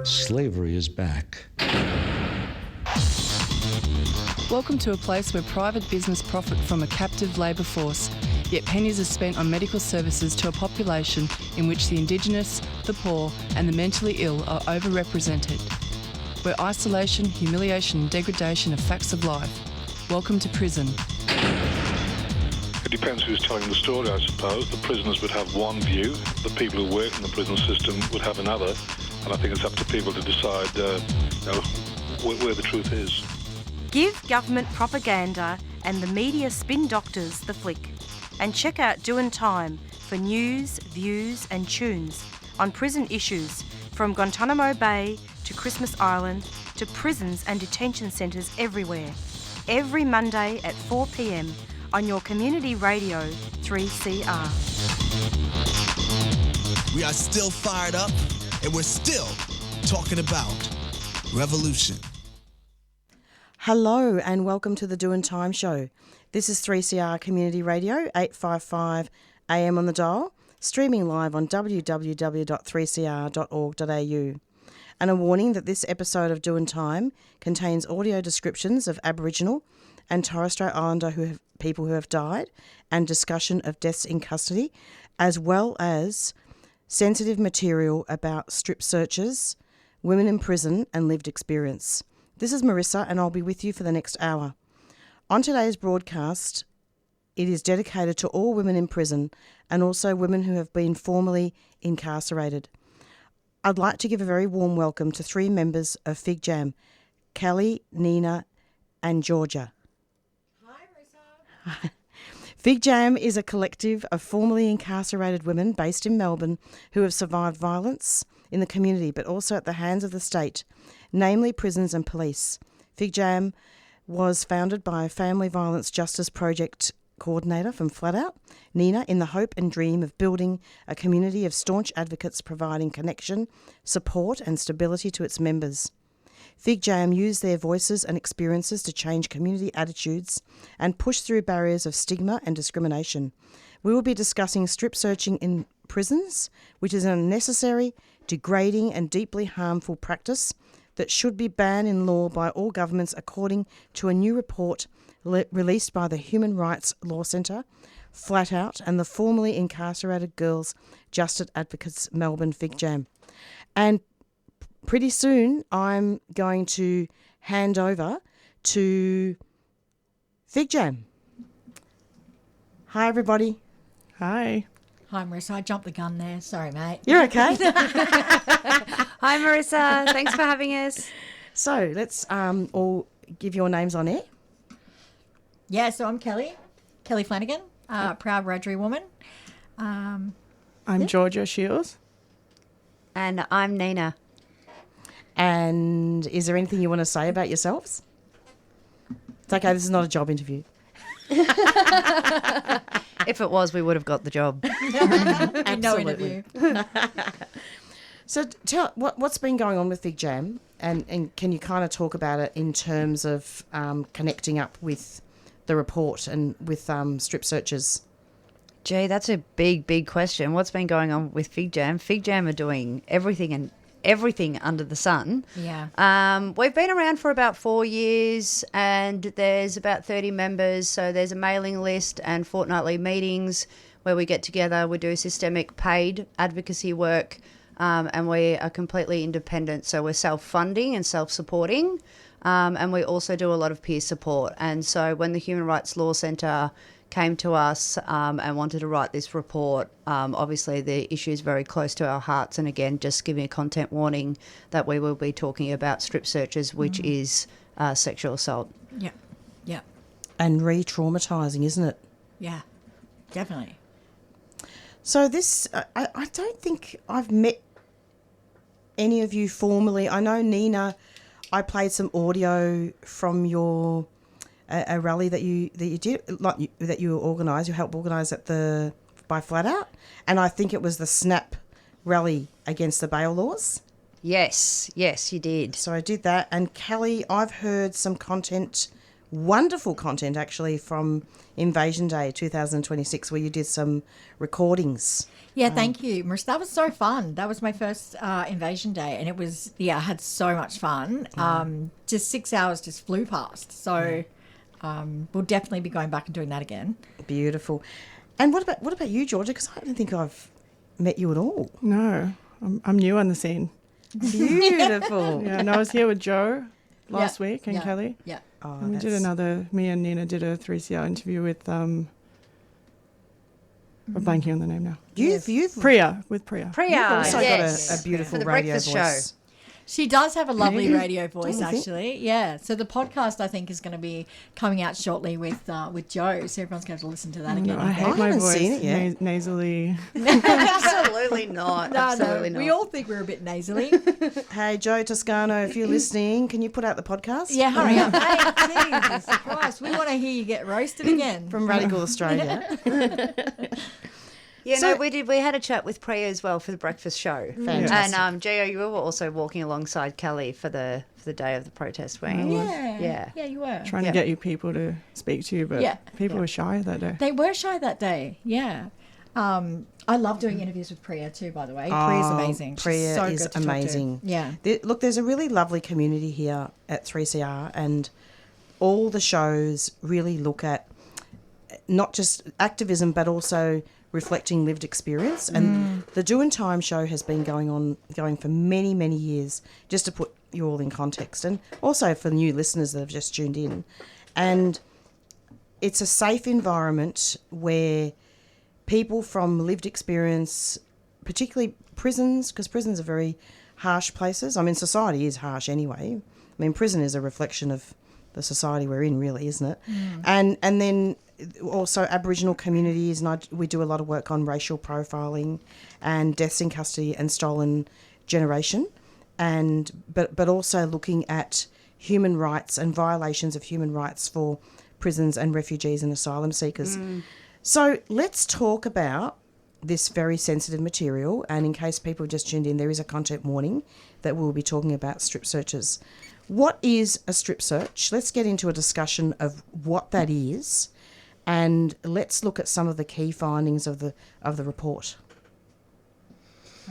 Slavery is back. Welcome to a place where private business profit from a captive labour force, yet pennies are spent on medical services to a population in which the Indigenous, the poor and the mentally ill are overrepresented. Where isolation, humiliation and degradation are facts of life. Welcome to prison. It depends who's telling the story, I suppose. The prisoners would have one view, the people who work in the prison system would have another, and I think it's up to people to decide where the truth is. Give government propaganda and the media spin doctors the flick. And check out Doin Time for news, views and tunes on prison issues from Guantanamo Bay to Christmas Island to prisons and detention centres everywhere. Every Monday at 4 p.m. on your community radio 3CR. We are still fired up and we're still talking about revolution. Hello and welcome to the Doin Time show. This is 3CR Community Radio, 855 AM on the dial, streaming live on www.3cr.org.au. And a warning that this episode of Doin Time contains audio descriptions of Aboriginal and Torres Strait Islander people who have died and discussion of deaths in custody, as well as sensitive material about strip searches, women in prison and lived experience. This is Marisa and I'll be with you for the next hour. On today's broadcast, it is dedicated to all women in prison and also women who have been formerly incarcerated. I'd like to give a very warm welcome to three members of FIGJAM, Kelly, Nina and Georgia. Hi, Marisa. FIGJAM is a collective of formerly incarcerated women based in Melbourne who have survived violence in the community but also at the hands of the state, namely prisons and police. FIGJAM was founded by a Family Violence Justice Project coordinator from Flatout, Nina, in the hope and dream of building a community of staunch advocates providing connection, support and stability to its members. FIGJAM use their voices and experiences to change community attitudes and push through barriers of stigma and discrimination. We will be discussing strip searching in prisons, which is an unnecessary, degrading and deeply harmful practice that should be banned in law by all governments according to a new report released by the Human Rights Law Centre, Flatout and the formerly incarcerated Girls Justice Advocates Melbourne FIGJAM. And pretty soon I'm going to hand over to FIGJAM. Hi everybody. Hi. Hi, Marisa. I jumped the gun there. Sorry, mate. You're okay. Hi, Marisa. Thanks for having us. So let's all give your names on air. Yeah, so I'm Kelly Flanagan, proud Wiradjuri woman. I'm Georgia Shields. And I'm Nina. And is there anything you want to say about yourselves? It's okay, this is not a job interview. If it was, we would have got the job. No interview. So tell what's been going on with FIGJAM and can you kind of talk about it in terms of connecting up with the report and with strip searches? Gee, that's a big question. What's been going on with FIGJAM? FIGJAM are doing everything under the sun. Yeah. We've been around for about 4 years and there's about 30 members. So there's a mailing list and fortnightly meetings where we get together. We do systemic paid advocacy work and we are completely independent. So we're self-funding and self-supporting and we also do a lot of peer support. And so when the Human Rights Law Centre came to us and wanted to write this report. Obviously, the issue is very close to our hearts. And again, just giving a content warning that we will be talking about strip searches, which is sexual assault. Yeah. Yeah. And re-traumatising, isn't it? Yeah, definitely. So this, I don't think I've met any of you formally. I know, Nina, I played some audio from your... A rally that you did, that you organised, you helped organise by Flatout, and I think it was the SNAP rally against the bail laws. Yes, you did. So I did that, and Kelly, I've heard some content wonderful content actually from Invasion Day 2026, where you did some recordings. Yeah, thank you, Marisa. That was so fun. That was my first Invasion Day, and it was, I had so much fun. Just 6 hours just flew past. So we'll definitely be going back and doing that again. Beautiful. And what about you, Georgia? Because I don't think I've met you at all. No, I'm new on the scene. Beautiful. Yeah, and I was here with Joe last week and Kelly. Yeah. Oh, And me and Nina did a 3CR interview with, I'm blanking on the name now. You've Priya, with Priya. Priya, You've also yes. got a beautiful For the radio breakfast voice. She does have a lovely radio voice, Don't you think? actually. Yeah. So the podcast, I think, is going to be coming out shortly with Joe. So everyone's going to have to listen to that again. I hate I my haven't voice seen it yet. nasally. Absolutely not. Absolutely not. We all think we're a bit nasally. Hey, Joe Toscano, if you're listening, can you put out the podcast? Yeah, hurry up. Hey, Jesus Christ. We want to hear you get roasted again. From Radical Australia. Yeah, So- we did. We had a chat with Priya as well for the breakfast show. Fantastic. And Gio, you were also walking alongside Kelly for the day of the protest, weren't you? Yeah, you were. Trying to get you people to speak to you, but people were shy that day. They were shy that day, yeah. I love doing interviews with Priya too, by the way. Priya's amazing. She's Priya so is good to talk to. amazing. Yeah. Look, there's a really lovely community here at 3CR, and all the shows really look at not just activism, but also reflecting lived experience. And the Doin Time show has been going for many, many years, just to put you all in context, and also for new listeners that have just tuned in. And it's a safe environment where people from lived experience, particularly prisons, because prisons are very harsh places. I mean, society is harsh anyway. I mean, prison is a reflection of the society we're in, really, isn't it? And then also Aboriginal communities, and we do a lot of work on racial profiling and deaths in custody and stolen generation, but also looking at human rights and violations of human rights for prisons and refugees and asylum seekers. So let's talk about this very sensitive material, and in case people have just tuned in, there is a content warning that we'll be talking about strip searches. What is a strip search? Let's get into a discussion of what that is, and let's look at some of the key findings of the report.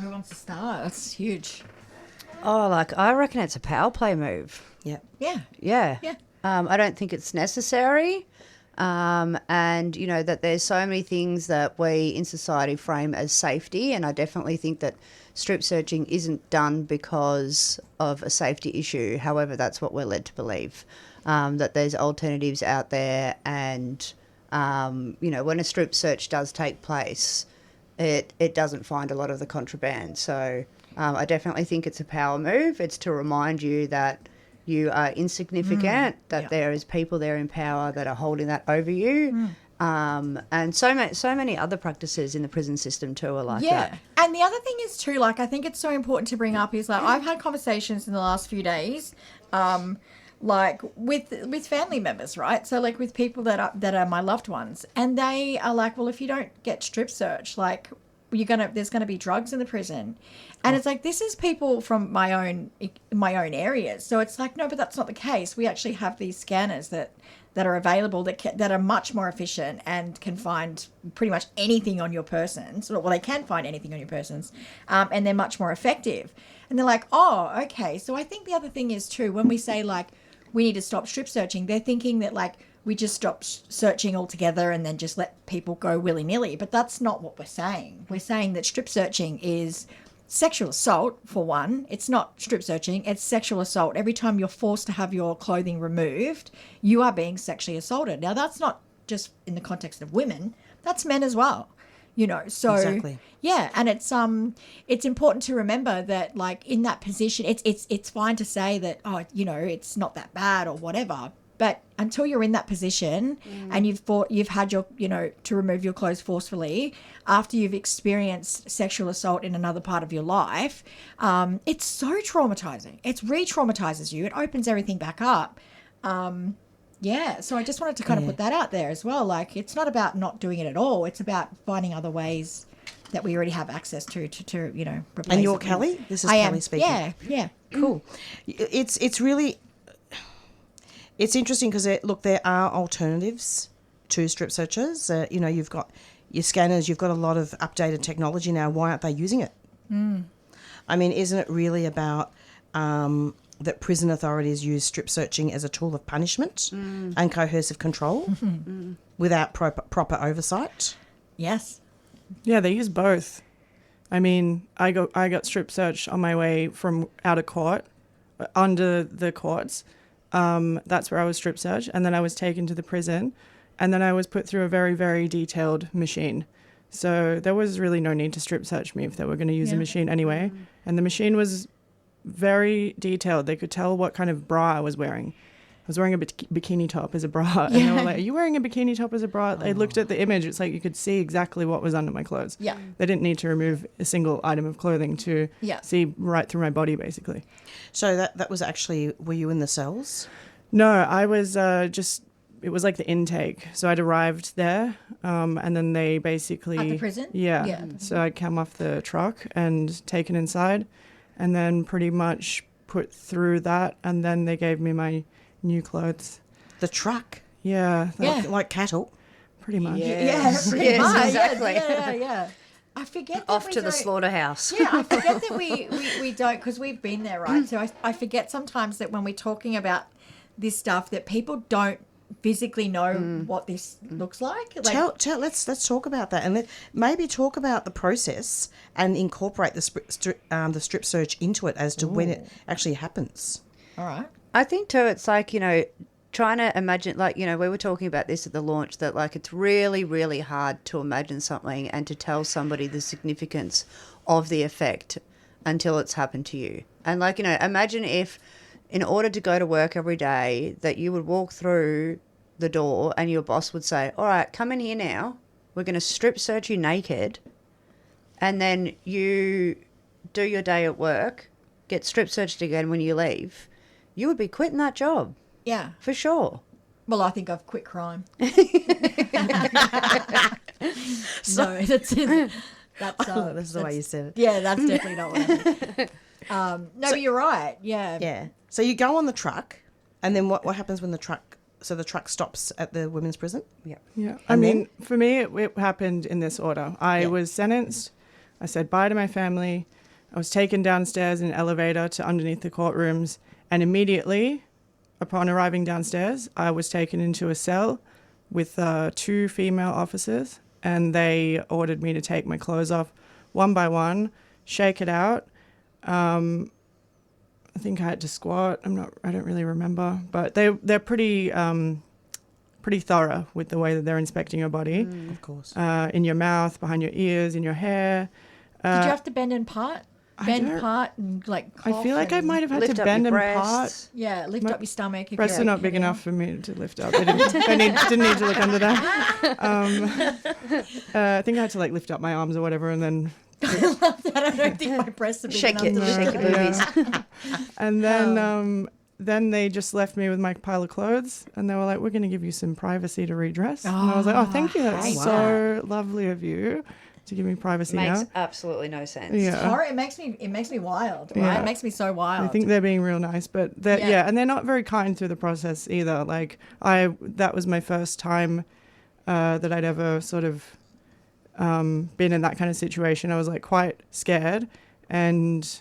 Who wants to start? That's huge. Oh, I reckon it's a power play move. Yeah. Yeah. Yeah. Yeah. I don't think it's necessary. And, that there's so many things that we in society frame as safety. And I definitely think that strip searching isn't done because of a safety issue. However, that's what we're led to believe, that there's alternatives out there. And, when a strip search does take place, it doesn't find a lot of the contraband. So I definitely think it's a power move. It's to remind you that you are insignificant, that there is people there in power that are holding that over you. And so many other practices in the prison system too are like that. And the other thing is too, I think it's so important to bring up is I've had conversations in the last few days, with family members, right? So with people that are my loved ones, and they are like, well, if you don't get strip searched, there's gonna be drugs in the prison. And it's this is people from my own areas. So it's no, but that's not the case. We actually have these scanners that are available that are much more efficient and can find pretty much anything on your persons. Well, they can find anything on your persons, and they're much more effective. And they're like, oh, okay. So I think the other thing is too, when we say we need to stop strip searching, they're thinking that we just stop searching altogether and then just let people go willy-nilly. But that's not what we're saying. We're saying that strip searching is sexual assault, for one. It's not strip searching, it's sexual assault. Every time you're forced to have your clothing removed, you are being sexually assaulted. Now, that's not just in the context of women, that's men as well. So Exactly. yeah, and it's important to remember that in that position, it's fine to say that it's not that bad or whatever, but until you're in that position and you've had your to remove your clothes forcefully after you've experienced sexual assault in another part of your life, it's so traumatizing. It re-traumatizes you. It opens everything back up. Yeah, so I just wanted to kind of put that out there as well. It's not about not doing it at all. It's about finding other ways that we already have access to replace. And you're it. Kelly? This is Kelly speaking. Yeah. Cool. It's really... It's interesting because, look, there are alternatives to strip searches. You know, you've got your scanners, you've got a lot of updated technology now. Why aren't they using it? I mean, isn't it really about that prison authorities use strip searching as a tool of punishment and coercive control without proper oversight? Yes. Yeah, they use both. I mean, I got strip searched on my way from out of court, under the courts. That's where I was strip searched, and then I was taken to the prison, and then I was put through a very, very detailed machine. So there was really no need to strip search me if they were going to use a machine anyway. And the machine was very detailed. They could tell what kind of bra I was wearing. I was wearing a bikini top as a bra. And they were like, are you wearing a bikini top as a bra? They looked at the image. It's like you could see exactly what was under my clothes. Yeah. They didn't need to remove a single item of clothing to see right through my body, basically. So that was actually, were you in the cells? No, I was it was like the intake. So I'd arrived there and then they basically... At the prison? Yeah. So I'd come off the truck and taken inside and then pretty much put through that, and then they gave me my new clothes. The truck? Yeah. Like cattle? Pretty much. Yes, exactly. Yeah. I forget that Off to the slaughterhouse. Yeah, I forget that we don't, because we've been there, right? So I forget sometimes that when we're talking about this stuff that people don't physically know what this looks like. Let's talk about that, and maybe talk about the process and incorporate the strip search into it as to when it actually happens. All right. I think too, it's like, you know, trying to imagine, like, you know, we were talking about this at the launch, that like it's really, really hard to imagine something and to tell somebody the significance of the effect until it's happened to you. And like, you know, imagine if in order to go to work every day that you would walk through the door and your boss would say, all right, come in here now. We're going to strip search you naked. And then you do your day at work, get strip searched again when you leave. You would be quitting that job. Yeah. For sure. Well, I think I've quit crime. No, that's it. That's the way you said it. Yeah, that's definitely not what I mean. No, but you're right. Yeah. Yeah. So you go on the truck, and then what happens when the truck stops at the women's prison? Yeah. I mean, for me, it happened in this order. I was sentenced. I said bye to my family. I was taken downstairs in an elevator to underneath the courtrooms, and immediately upon arriving downstairs, I was taken into a cell with 2 female officers, and they ordered me to take my clothes off one by one, shake it out. I think I had to squat. I don't really remember, but they're pretty thorough with the way that they're inspecting your body. Of course. In your mouth, behind your ears, in your hair. Did you have to bend and part? And like cough? I feel like I might have had to bend and part. Yeah, lift up your stomach. Breasts are not big enough for me to lift up. Didn't need to look under that. I think I had to like lift up my arms or whatever, and then I love that. I don't think my breasts are big enough to shake your boobies. And then they just left me with my pile of clothes, and they were like, "We're going to give you some privacy to redress." And I was like, "Oh, thank you. That's so lovely of you to give me privacy." Makes now. absolutely no sense. Yeah. It makes me wild. Right? Yeah. It makes me so wild. I think they're being real nice, but and they're not very kind through the process either. Like that was my first time that I'd ever sort of been in that kind of situation. I was like quite scared and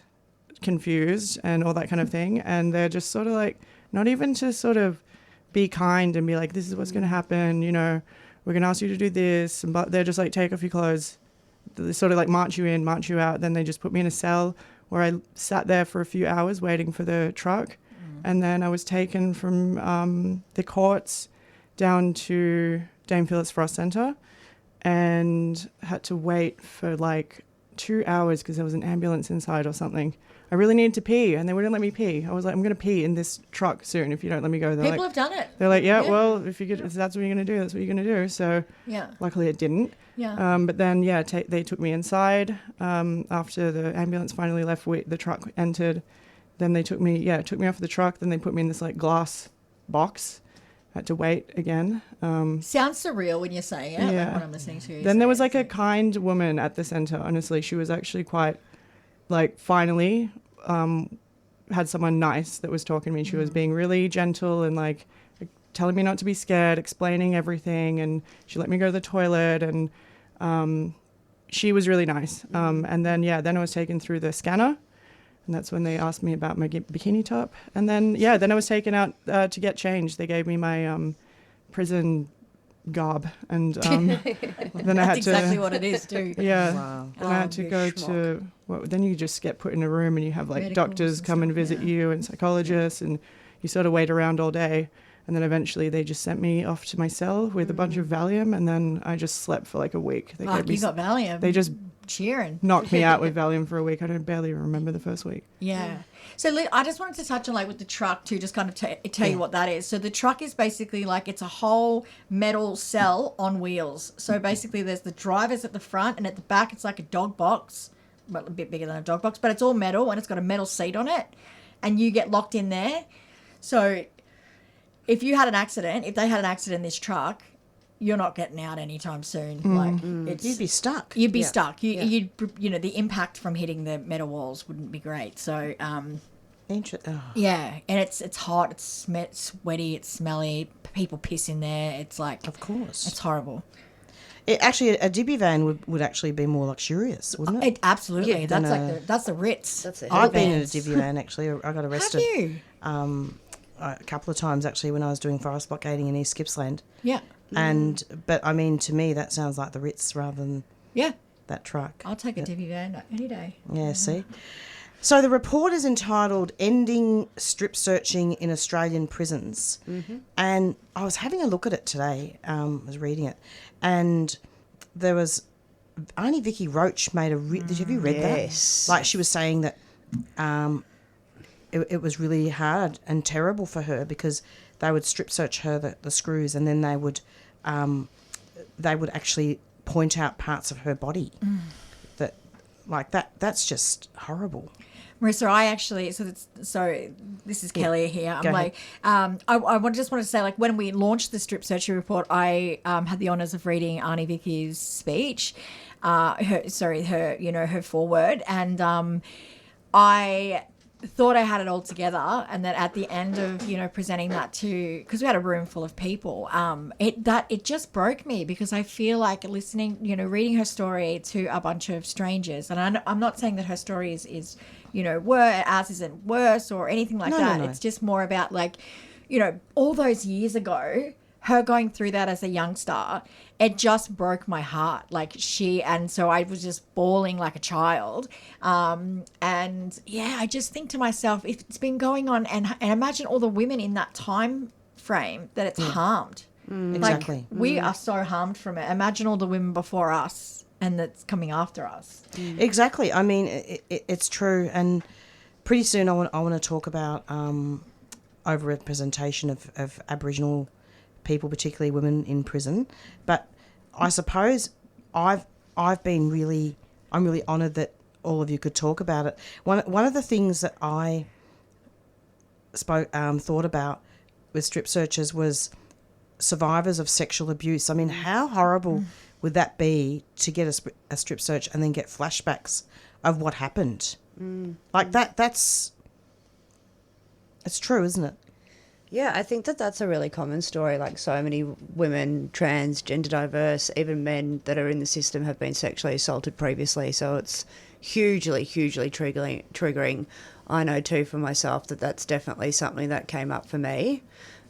confused and all that kind of thing. And they're just sort of like, not even to sort of be kind and be like, this is what's going to happen. You know, we're going to ask you to do this. But they're just like, take off your clothes. They sort of like march you in, march you out. Then they just put me in a cell where I sat there for a few hours waiting for the truck. And then I was taken from the courts down to Dame Phillips Frost Centre and had to wait for like 2 hours because there was an ambulance inside or something. I really needed to pee and they wouldn't let me pee. I was like, I'm going to pee in this truck soon if you don't let me go. People have done it. They're like, well, if that's what you're going to do, that's what you're going to do. So luckily it didn't. Yeah. But then, they took me inside after the ambulance finally left, the truck entered. Then they took me off the truck. Then they put me in this like glass box. Had to wait again. Sounds surreal when you're saying it, yeah. like what I'm listening to. Then there was like a kind woman at the centre, honestly. She was actually quite, like, finally had someone nice that was talking to me. She was being really gentle and, like, telling me not to be scared, explaining everything, and she let me go to the toilet, and she was really nice. And then I was taken through the scanner, and that's when they asked me about my bikini top. And then I was taken out to get changed. They gave me my prison garb, and then I had That's exactly what it is too. Yeah. Wow. Then I had to go to, then you just get put in a room and you have like Medicals doctors and come and stuff, visit you and psychologists, and you sort of wait around all day. And then eventually they just sent me off to my cell with a bunch of Valium, and then I just slept for like a week. They Fuck, you got Valium. They just cheering. knocked me out with Valium for a week. I don't barely remember the first week. Yeah. So I just wanted to touch on like with the truck too, just kind of tell you what that is. So the truck is basically like it's a whole metal cell on wheels. So basically there's the drivers at the front, and at the back it's like a dog box, well, a bit bigger than a dog box, but it's all metal and it's got a metal seat on it, and you get locked in there. So if they had an accident in this truck, you're not getting out anytime soon. You'd be stuck. You'd be stuck. You'd the impact from hitting the metal walls wouldn't be great. So yeah, and it's hot, it's sweaty, it's smelly. People piss in there. It's like, of course, it's horrible. Actually, a Dibby van would actually be more luxurious, wouldn't it? Absolutely. That's the Ritz. That's it. I've been in a Dibby van actually. I got arrested. Have you? A couple of times actually when I was doing forest blockading in East Gippsland. Yeah. But I mean, to me that sounds like the Ritz rather than that truck. I'll take a Dibby van any day. Yeah, see. So the report is entitled "Ending Strip Searching in Australian Prisons," and I was having a look at it today. I was reading it, and there was Auntie Vicky Roach made a. Have you read that? Like she was saying that. It was really hard and terrible for her because they would strip search her the screws, and then they would actually point out parts of her body that's just horrible. Marisa, I actually so this is Kelly here. I'm like I just want to say, like, when we launched the strip searching report, I had the honours of reading Auntie Vicky's speech, her foreword, and I thought I had it all together, and that at the end of presenting that to, because we had a room full of people, it just broke me, because I feel like listening, reading her story to a bunch of strangers, and I'm not saying that her story is ours isn't worse or anything like that. No. It's just more about all those years ago, her going through that as a youngster, it just broke my heart. And so I was just bawling like a child. And yeah, I just think to myself, if it's been going on, and imagine all the women in that time frame that it's harmed. Exactly. We are so harmed from it. Imagine all the women before us and that's coming after us. Exactly. I mean, it's true. And pretty soon I want to talk about overrepresentation of Aboriginal people, particularly women in prison. But I suppose I'm really honoured that all of you could talk about it. One of the things that I thought about with strip searchers was survivors of sexual abuse. I mean, how horrible would that be to get a strip search and then get flashbacks of what happened? Like that's it's true, isn't it? Yeah, I think that's a really common story. Like, so many women, trans, gender diverse, even men that are in the system have been sexually assaulted previously. So it's hugely, hugely triggering. I know too for myself that's definitely something that came up for me.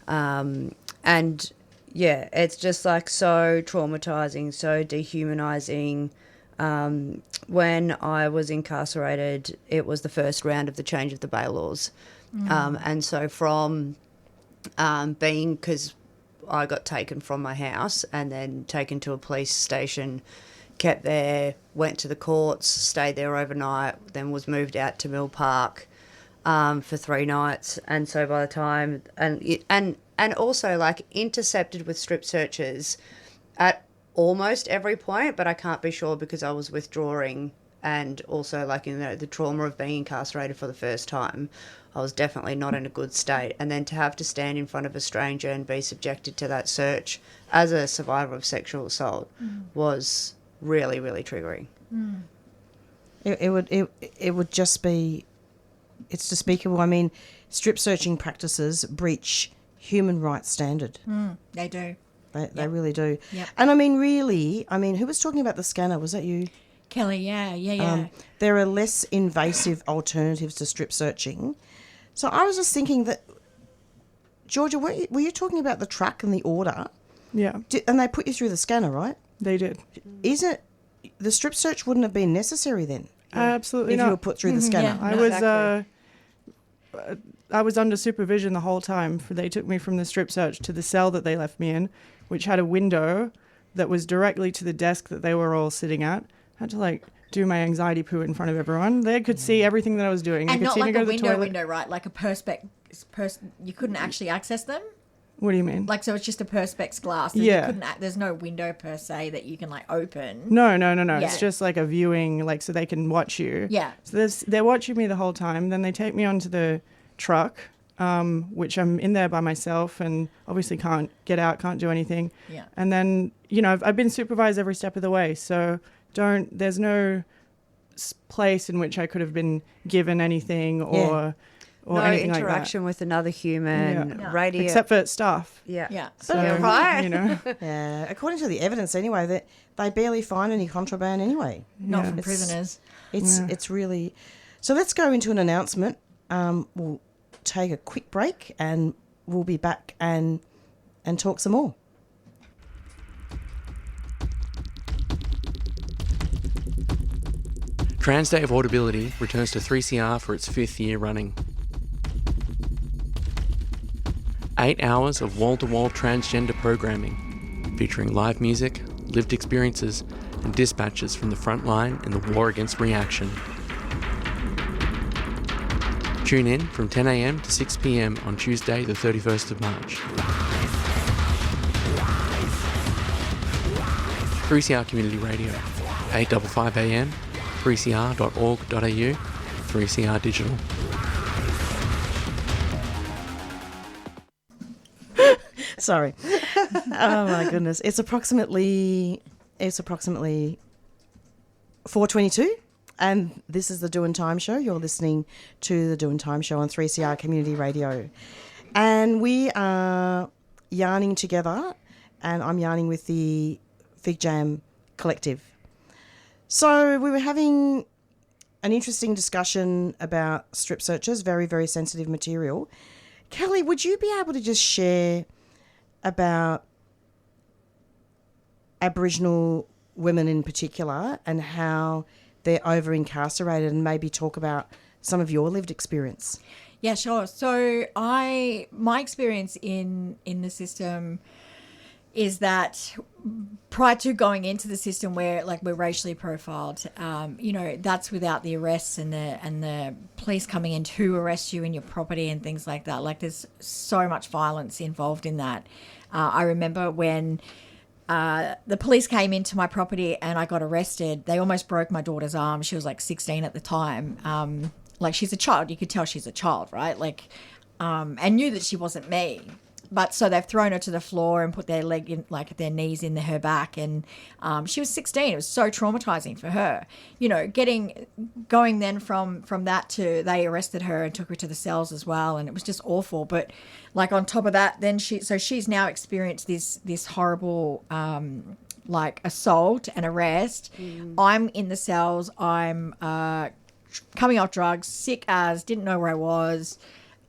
And yeah, it's just like so traumatizing, so dehumanizing. When I was incarcerated, it was the first round of the change of the bail laws. And so from because I got taken from my house and then taken to a police station, kept there, went to the courts, stayed there overnight, then was moved out to Mill Park for 3 nights. And so by the time, and also like intercepted with strip searches at almost every point, but I can't be sure because I was withdrawing, and also like the trauma of being incarcerated for the first time. I was definitely not in a good state. And then to have to stand in front of a stranger and be subjected to that search as a survivor of sexual assault was really, really triggering. It would just be, it's despicable. I mean, strip searching practices breach human rights standard. They do. They really do. Yep. And I mean, really, who was talking about the scanner? Was that you? Kelly, yeah. There are less invasive alternatives to strip searching. So I was just thinking that, Georgia, were you talking about the truck and the order? Yeah. And they put you through the scanner, right? They did. The strip search wouldn't have been necessary then? Absolutely if not. you were put through the scanner. I was under supervision the whole time. They took me from the strip search to the cell that they left me in, which had a window that was directly to the desk that they were all sitting at. I had to do my anxiety poo in front of everyone. They could see everything that I was doing. And they could not see me like go a to the window, toilet. right? Like a perspex you couldn't actually access them. What do you mean? So it's just a perspex glass. Yeah. There's no window per se that you can open. No. Yeah. It's just a viewing, so they can watch you. Yeah. So they're watching me the whole time. Then they take me onto the truck, which I'm in there by myself and obviously can't get out, can't do anything. Yeah. And then, I've been supervised every step of the way. So there's no place in which I could have been given anything or no anything like that. interaction with another human, radio. Except for staff. Yeah. So, right. Yeah. According to the evidence anyway, that they barely find any contraband anyway. Not from prisoners. It's really... So let's go into an announcement. We'll take a quick break and we'll be back and talk some more. Trans Day of Audibility returns to 3CR for its 5th year running. 8 hours of wall-to-wall transgender programming, featuring live music, lived experiences, and dispatches from the front line in the war against reaction. Tune in from 10 a.m. to 6 p.m. on Tuesday the 31st of March. 3CR Community Radio, 855 AM, 3cr.org.au, 3CR Digital. Sorry. Oh my goodness. It's approximately 4:22 and this is the Doin Time show. You're listening to the Doin Time show on 3CR Community Radio. And we are yarning together and I'm yarning with the FIGJAM collective. So we were having an interesting discussion about strip searches, very, very sensitive material. Kelly, would you be able to just share about Aboriginal women in particular and how they're over-incarcerated and maybe talk about some of your lived experience? Yeah, sure. So my experience in the system is that prior to going into the system where we're racially profiled, that's without the arrests and the police coming in to arrest you in your property and things like that. There's so much violence involved in that. I remember when the police came into my property and I got arrested, they almost broke my daughter's arm. She was 16 at the time. She's a child. You could tell she's a child, right? And knew that she wasn't me. But so they've thrown her to the floor and put their leg in, their knees in her back. And she was 16. It was so traumatizing for her. Going then from that to they arrested her and took her to the cells as well. And it was just awful. But on top of that, then she's now experienced this horrible assault and arrest. I'm in the cells. I'm coming off drugs, sick as, didn't know where I was.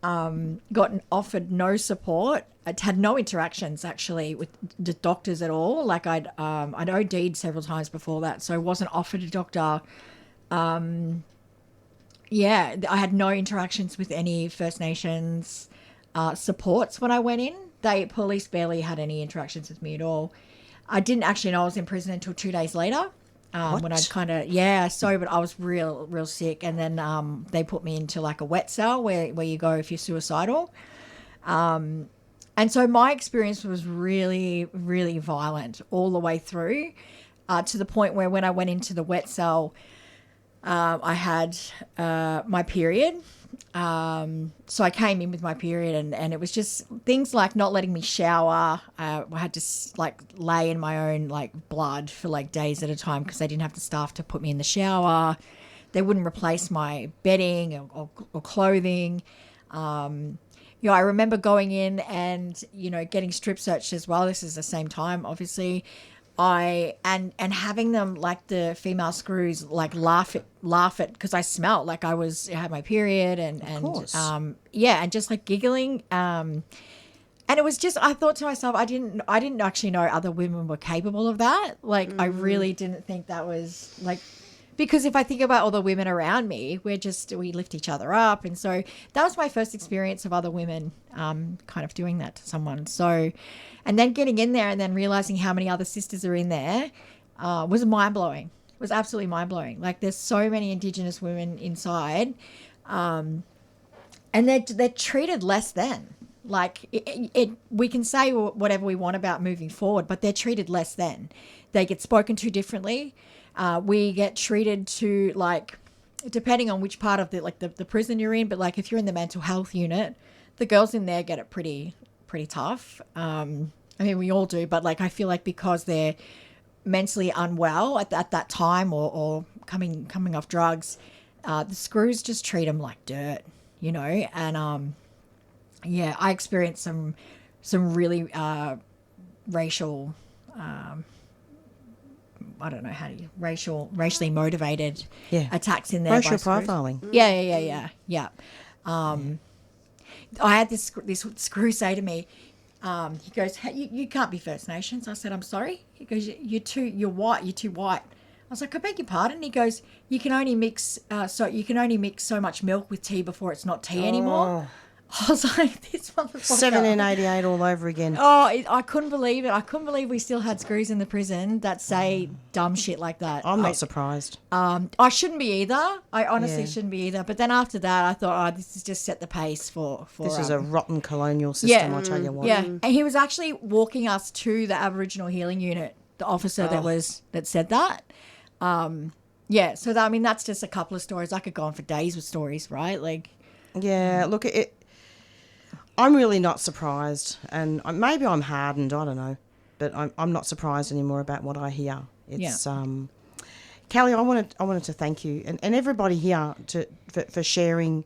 Gotten offered no support. I'd had no interactions actually with the doctors at all. I'd OD'd several times before that, so I wasn't offered a doctor. I had no interactions with any First Nations supports when I went in. Police barely had any interactions with me at all. I didn't actually know I was in prison until 2 days later. When I'd but I was real sick. And then they put me into a wet cell where you go if you're suicidal. And so my experience was really, really violent all the way through to the point where when I went into the wet cell, I had my period. So I came in with my period and it was just things like not letting me shower. I had to lay in my own blood for days at a time because they didn't have the staff to put me in the shower. They wouldn't replace my bedding or clothing. I remember going in and, getting strip searched as well. This is the same time, obviously. And having them, like the female screws, like laugh at because I smelled like I had my period and and just like giggling. And it was just, I thought to myself, I didn't actually know other women were capable of that. Like, I really didn't think that was like, because if I think about all the women around me, we lift each other up. And so that was my first experience of other women kind of doing that to someone. So, and then getting in there and then realizing how many other sisters are in there was mind-blowing. It was absolutely mind-blowing. Like, there's so many Indigenous women inside, and they're treated less than. Like, we can say whatever we want about moving forward, but they're treated less than. They get spoken to differently. We get treated to, like, depending on which part of the prison you're in, but like if you're in the mental health unit, the girls in there get it pretty tough. I mean, we all do, but like I feel like because they're mentally unwell at that time or coming off drugs, the screws just treat them like dirt, and I experienced some really racial I don't know how to racially motivated attacks in there. Racial profiling. Yeah. I had this screw say to me, he goes, hey, you can't be First Nations. I said, I'm sorry. He goes, you're white. You're too white. I was like, I beg your pardon. He goes, you can only mix so much milk with tea before it's not tea anymore. I was like, this motherfucker. 1788 all over again. Oh, I couldn't believe it. I couldn't believe we still had screws in the prison that say dumb shit like that. I'm not surprised. I shouldn't be either. I honestly shouldn't be either. But then after that, I thought, this has just set the pace for this is a rotten colonial system, I'll tell you what. Yeah, and he was actually walking us to the Aboriginal Healing Unit, the officer that said that. So that's just a couple of stories. I could go on for days with stories, right? Like, yeah, look, I'm really not surprised, and maybe I'm hardened, I don't know, but I'm not surprised anymore about what I hear. It's Callie, I wanted to thank you and everybody here for sharing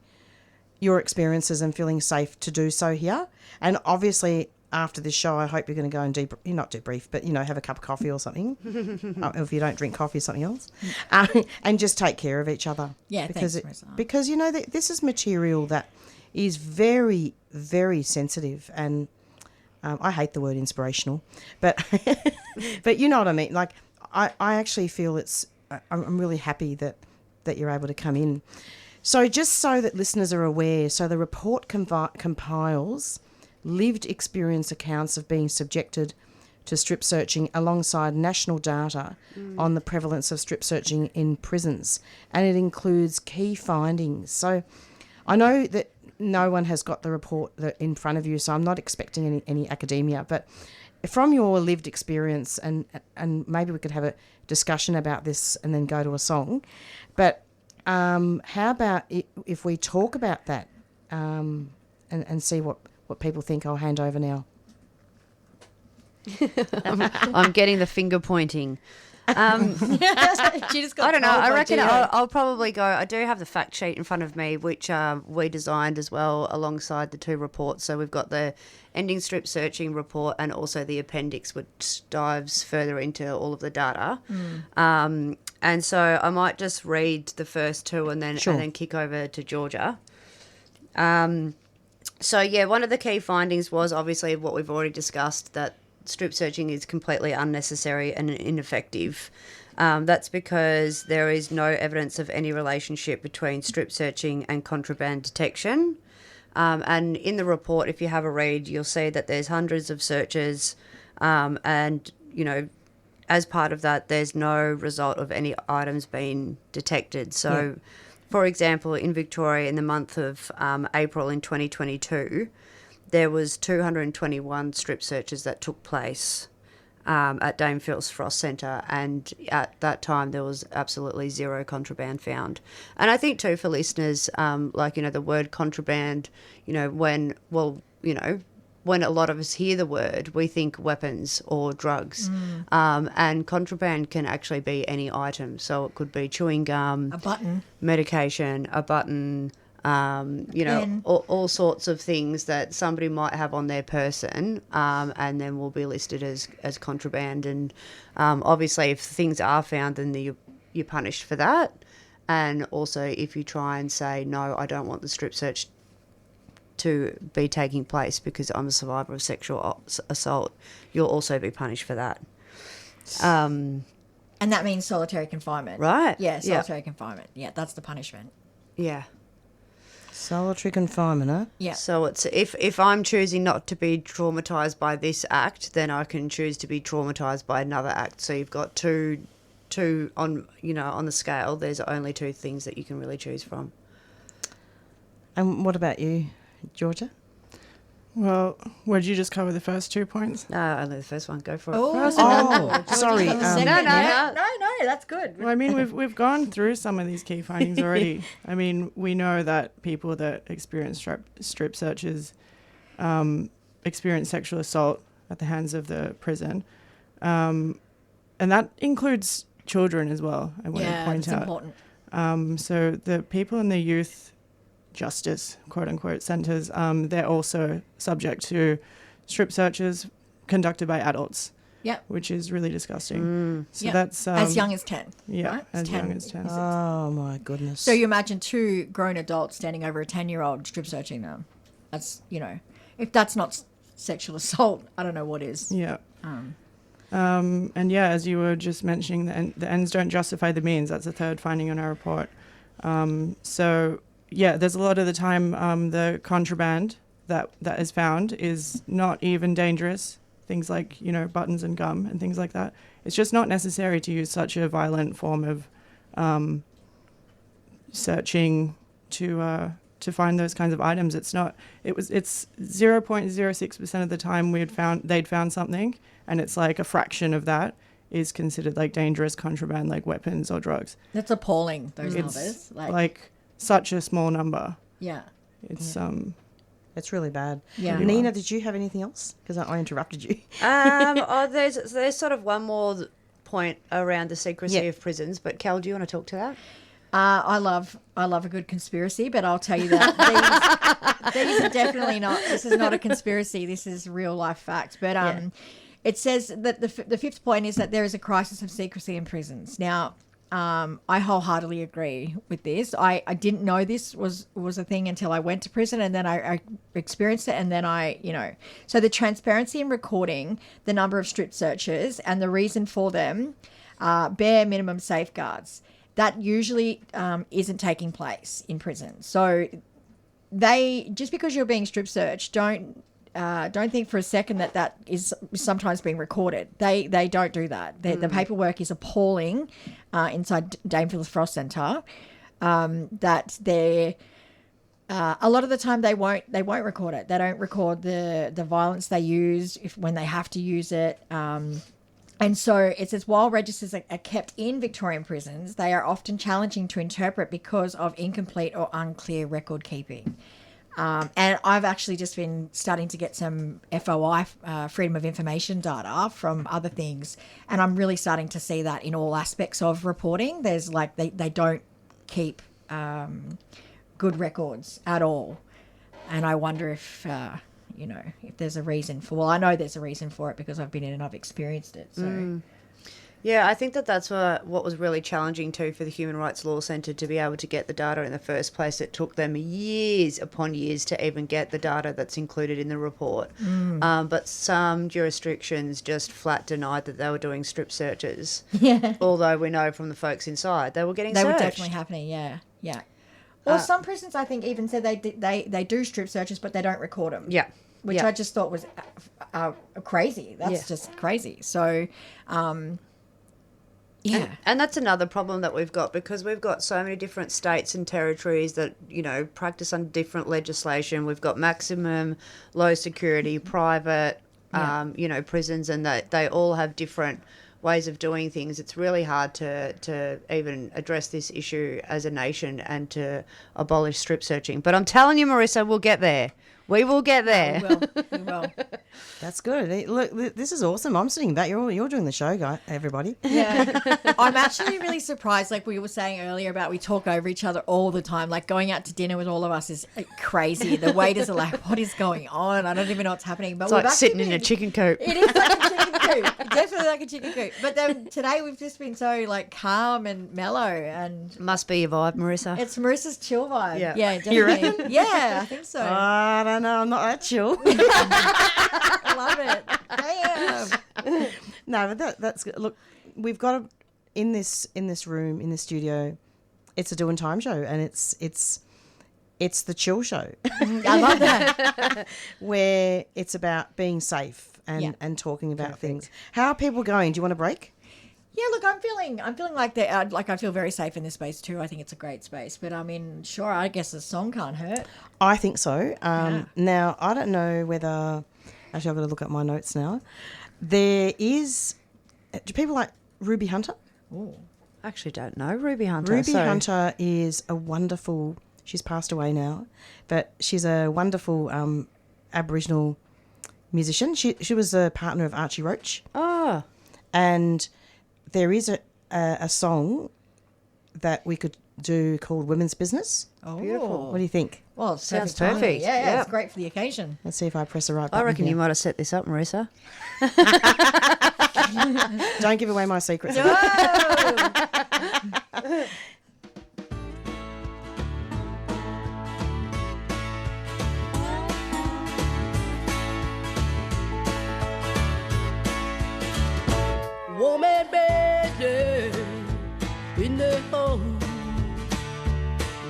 your experiences and feeling safe to do so here. And obviously after this show, I hope you're going to go and not debrief, but have a cup of coffee or something. If you don't drink coffee, something else, and just take care of each other. Yeah, because thanks, Marisa. because this is material that is very, very sensitive, and I hate the word inspirational, but but you know what I mean. Like I actually feel I'm really happy that you're able to come in. So just so that listeners are aware, so the report compiles lived experience accounts of being subjected to strip searching alongside national data on the prevalence of strip searching in prisons, and it includes key findings. So I know that no one has got the report in front of you, so I'm not expecting any academia, but from your lived experience, and maybe we could have a discussion about this and then go to a song, but how about if we talk about that and see what people think. I'll hand over now. I'm getting the finger pointing. She just got I don't know. I reckon idea. I'll probably go. I do have the fact sheet in front of me, which we designed as well alongside the two reports. So we've got the ending strip searching report and also the appendix, which dives further into all of the data. And so I might just read the first two and then kick over to Georgia. So one of the key findings was obviously what we've already discussed, that strip searching is completely unnecessary and ineffective. That's because there is no evidence of any relationship between strip searching and contraband detection. And in the report, if you have a read, you'll see that there's hundreds of searches and, as part of that, there's no result of any items being detected. So, for example, in Victoria, in the month of April in 2022, there was 221 strip searches that took place at Dame Phil's Frost Centre, and at that time there was absolutely zero contraband found. And I think too, for listeners, the word contraband, when a lot of us hear the word, we think weapons or drugs. And contraband can actually be any item. So it could be chewing gum, a button, medication, a button, all sorts of things that somebody might have on their person, and then will be listed as contraband. And obviously, if things are found, then you're punished for that. And also, if you try and say, no, I don't want the strip search to be taking place because I'm a survivor of sexual assault, you'll also be punished for that. And that means solitary confinement. Right. Yeah, solitary confinement. Yeah, that's the punishment. Yeah. Solitary confinement, huh? Yeah. So it's if I'm choosing not to be traumatised by this act, then I can choose to be traumatised by another act. So you've got two on the scale. There's only two things that you can really choose from. And what about you, Georgia? Well, would you just cover the first 2 points? No, only the first one. Go for it. Sorry. No, that's good. Well, I mean, we've gone through some of these key findings already. I mean, we know that people that experience strip searches experience sexual assault at the hands of the prison, and that includes children as well. I want to point out. Important. So the people in the youth justice, quote unquote, centres, they're also subject to strip searches conducted by adults. Yeah. Which is really disgusting. So Yep. that's as young as 10. Yeah, right? as 10. young as 10. Oh my goodness. So you imagine two grown adults standing over a 10-year-old strip searching them. That's, if that's not sexual assault, I don't know what is. Yeah. And yeah, as you were just mentioning, the ends don't justify the means. That's the third finding in our report. So yeah, there's a lot of the time the contraband that is found is not even dangerous. Things like, buttons and gum and things like that. It's just not necessary to use such a violent form of searching to find those kinds of items. It's 0.06% of the time they'd found something, and it's like a fraction of that is considered like dangerous contraband, like weapons or drugs. That's appalling, those It's numbers. like such a small number. Yeah. It's It's really bad. Yeah. Nina, did you have anything else? Because I interrupted you. There's sort of one more point around the secrecy of prisons, but Cal, do you want to talk to that? I love a good conspiracy, but I'll tell you that these are definitely not. This is not a conspiracy. This is real life facts. But it says that the fifth point is that there is a crisis of secrecy in prisons. Now, I wholeheartedly agree with this. I didn't know this was a thing until I went to prison, and then I experienced it, and then so the transparency in recording the number of strip searches and the reason for them, bare minimum safeguards. That usually isn't taking place in prison. So just because you're being strip searched, don't think for a second that is sometimes being recorded. They don't do that. The paperwork is appalling inside Dame Phyllis Frost Centre. That they're a lot of the time they won't record it. They don't record the violence they use when they have to use it. And so it says, while registers are kept in Victorian prisons, they are often challenging to interpret because of incomplete or unclear record keeping. And I've actually just been starting to get some FOI, freedom of information data from other things. And I'm really starting to see that in all aspects of reporting. There's they don't keep good records at all. And I wonder if... if there's a reason for... Well, I know there's a reason for it because I've been in and I've experienced it. So, Yeah, I think that's what was really challenging too for the Human Rights Law Centre to be able to get the data in the first place. It took them years upon years to even get the data that's included in the report. But some jurisdictions just flat denied that they were doing strip searches. Yeah. Although we know from the folks inside they were getting they searched. were definitely happening, yeah. Or some prisons, I think, even said they do strip searches, but they don't record them. Yeah. Which I just thought was crazy. That's just crazy. So, yeah. And that's another problem that we've got because we've got so many different states and territories that, practice under different legislation. We've got maximum, low security, private, prisons, and they all have different ways of doing things. It's really hard to even address this issue as a nation and to abolish strip searching. But I'm telling you, Marisa, we'll get there. We will get there. We will. That's good. Look, this is awesome. I'm sitting back. You're doing the show, guy. Everybody. Yeah. I'm actually really surprised. Like we were saying earlier about we talk over each other all the time. Like going out to dinner with all of us is crazy. The waiters are like, what is going on? I don't even know what's happening. But It's like sitting in a chicken coop. It is like a chicken coop. Definitely like a chicken coop. But then today we've just been so like calm and mellow, and Must be your vibe, Marisa. it's Marissa's chill vibe. Yeah. Yeah, You definitely. Yeah, I think so. I don't know. I'm not that chill. I love it. Damn. No, but that's good. Look, we've got in this room, in the studio, it's a Doin Time show, and it's the chill show. I love that. Where it's about being safe and talking about things. How are people going? Do you want a break? Yeah, look, I'm feeling like that. Like I feel very safe in this space too. I think it's a great space. But I mean, sure, I guess a song can't hurt. I think so. Now, I don't know whether. Actually, I've got to look up my notes now. There is. Do people like Ruby Hunter? Oh, Actually, don't know Ruby Hunter. Ruby Hunter is a wonderful. She's passed away now, but she's a wonderful Aboriginal musician. She was a partner of Archie Roach. Oh, And there is a song that we could do called Women's Business. oh, Beautiful. What do you think? Well, Sounds timing. perfect. Yeah, Yeah. it's great for the occasion. Let's see if I press the right button. I reckon here. you might have set this up, Marisa. Don't give away my secrets. Woman better in the home,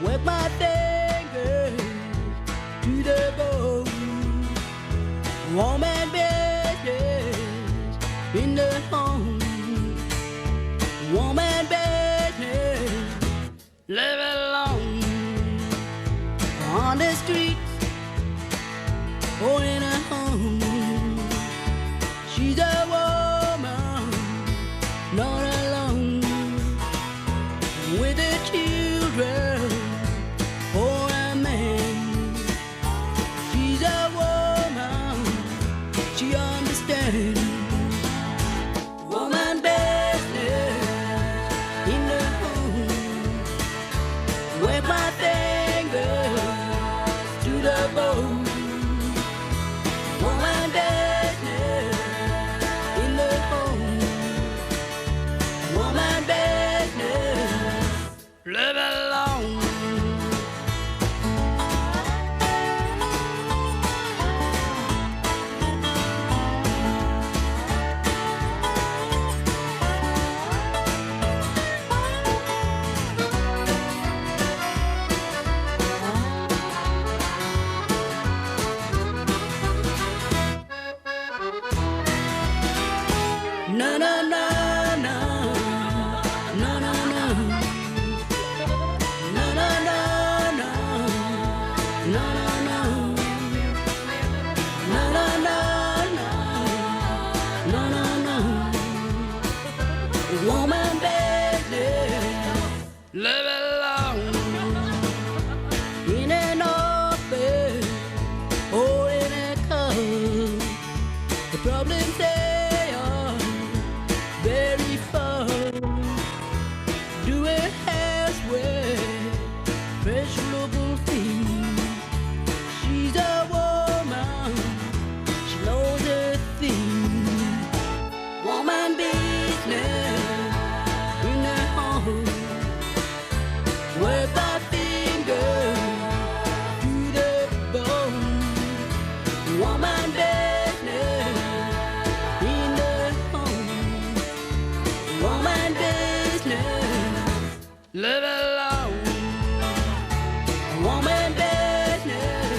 work my fingers to the bone. Woman better in the home, woman better live alone on the streets or in a home. She's a woman, not alone, with the children or a man. She's a woman, she understands. Woman business in the home, work my fingers to the bone. Woman business in the home, woman business, live alone. No, no, no, no, no, no, no, no, no, no, no, no, no, no, no, no, no, no, woman business, live alone in an office or in a car. The problems they are very far. Do it elsewhere, fashionable things. She's a woman, she knows her thing. Woman business in her home, work my finger to the bone. Woman business in the home, woman business, live alone. Woman business,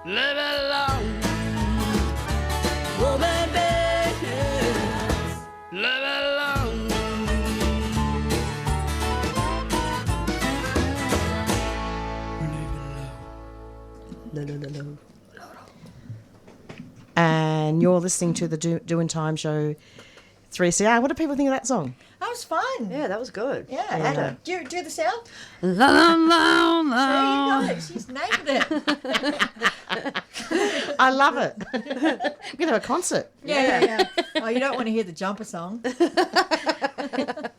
live alone. Woman business, live alone. And you're listening to the Doin Time show 3CR. What do people think of that song? That was fun. Yeah, that was good. Yeah. And do the sound. La, la, la, There la. you go. She's nailed it. I love it. We're going to have a concert. Yeah. Oh, you don't want to hear the jumper song.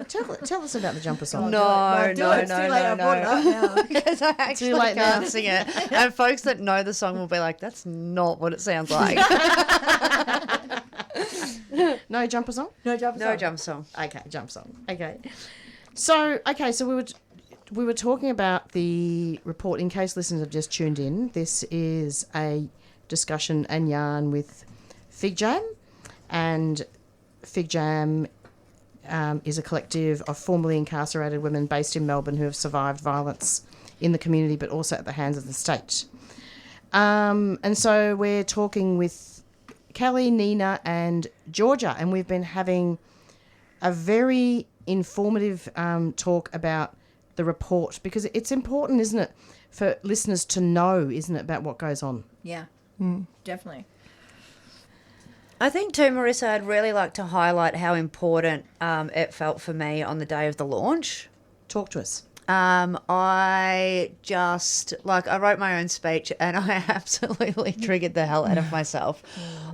Tell us about the jumper song. No. It's too late. I brought it up now. Because I actually late can't now. sing it. And folks that know the song will be like, that's not what it sounds like. No jumper song? No jumper song. No jump song. Okay, jump song. Okay. So we were talking about the report. In case listeners have just tuned in, this is a discussion and yarn with FIGJAM, and FIGJAM is a collective of formerly incarcerated women based in Melbourne who have survived violence in the community, but also at the hands of the state. And so we're talking with Kelly, Nina, and Georgia, and we've been having a very informative talk about the report, because it's important, isn't it, for listeners to know, isn't it, about what goes on? Yeah, definitely. I think too, Marisa, I'd really like to highlight how important it felt for me on the day of the launch. Talk to us. I just, I wrote my own speech and I absolutely triggered the hell out of myself.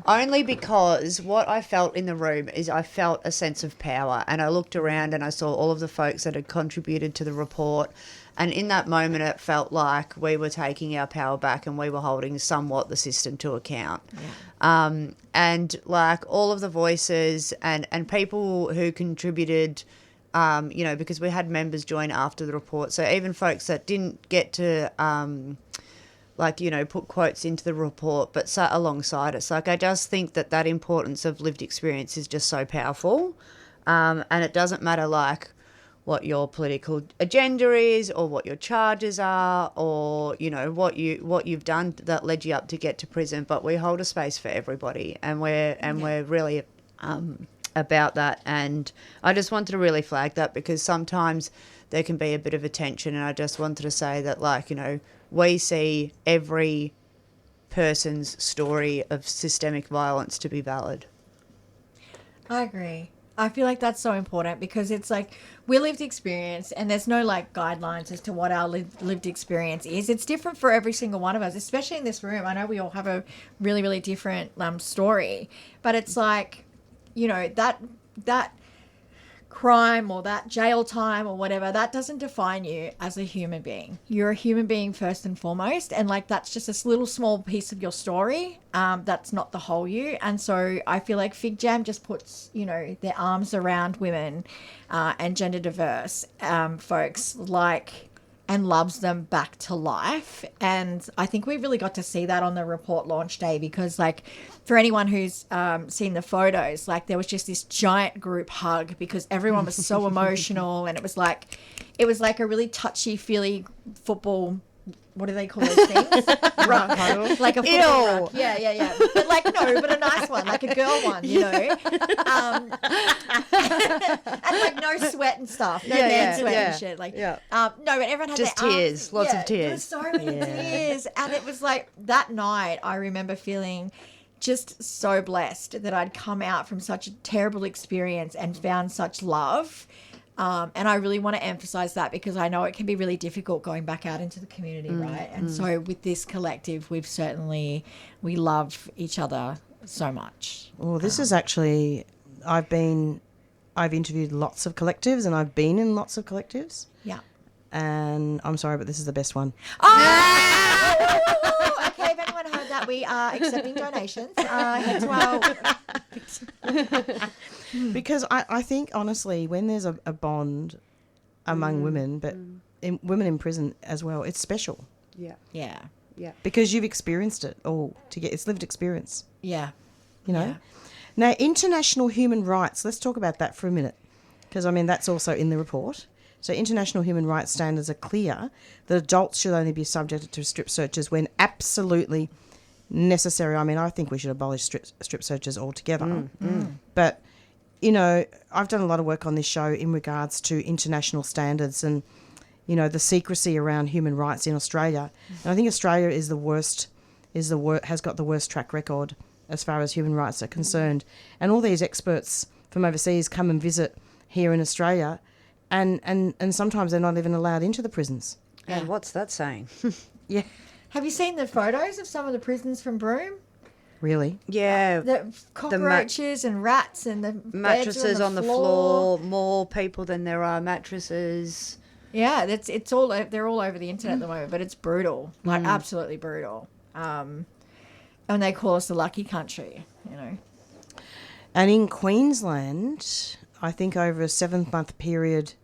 Only because what I felt in the room is I felt a sense of power, and I looked around and I saw all of the folks that had contributed to the report. And in that moment, it felt like we were taking our power back and we were holding somewhat the system to account. Yeah. And all of the voices and people who contributed, because we had members join after the report. So even folks that didn't get to, put quotes into the report, but sat alongside us. I just think that importance of lived experience is just so powerful. And it doesn't matter, what your political agenda is or what your charges are or, what you've done that led you up to get to prison. But we hold a space for everybody, and we're really about that. And I just wanted to really flag that, because sometimes there can be a bit of a tension, and I just wanted to say that, we see every person's story of systemic violence to be valid. I agree. I feel like that's so important, because it's we're lived experience, and there's no guidelines as to what our lived experience is. It's different for every single one of us, especially in this room. I know we all have a really, really different story, but it's that crime or that jail time or whatever, that doesn't define you as a human being. You're a human being first and foremost, and that's just a little small piece of your story. That's not the whole you. And so I feel like FIGJAM just puts their arms around women and gender diverse folks and loves them back to life. And I think we really got to see that on the report launch day, because for anyone who's seen the photos, there was just this giant group hug, because everyone was so emotional, and it was like a really touchy-feely football, what do they call those things? Ruck. Like a football ruck. Yeah. But but a nice one, like a girl one, and no sweat and stuff, no man sweat and shit. No, but everyone had just their tears, arms, lots of tears. There was so many tears, and it was that night. I remember feeling just so blessed that I'd come out from such a terrible experience and found such love. And I really want to emphasize that, because I know it can be really difficult going back out into the community, right? And so with this collective, we love each other so much. Well, this is actually, I've interviewed lots of collectives, and I've been in lots of collectives. Yeah. And I'm sorry, but this is the best one. Oh! Okay, if anyone heard that, we are accepting donations. Head to our... Because I think, honestly, when there's a bond among women, but women in prison as well, it's special. Yeah. Because you've experienced it all it's lived experience. Yeah. Yeah. Now, international human rights, let's talk about that for a minute, because, that's also in the report. So international human rights standards are clear that adults should only be subjected to strip searches when absolutely necessary. I think we should abolish strip searches altogether. But I've done a lot of work on this show in regards to international standards and, the secrecy around human rights in Australia. And I think Australia is has got the worst track record as far as human rights are concerned. And all these experts from overseas come and visit here in Australia, and sometimes they're not even allowed into the prisons. And what's that saying? Yeah. Have you seen the photos of some of the prisons from Broome? Really? Yeah. The cockroaches and rats and the Mattresses on the floor. floor, more people than there are mattresses. Yeah, it's all they're all over the internet at the moment, but it's brutal, like absolutely brutal. And they call us the lucky country, you know. And in Queensland, I think over a 7-month period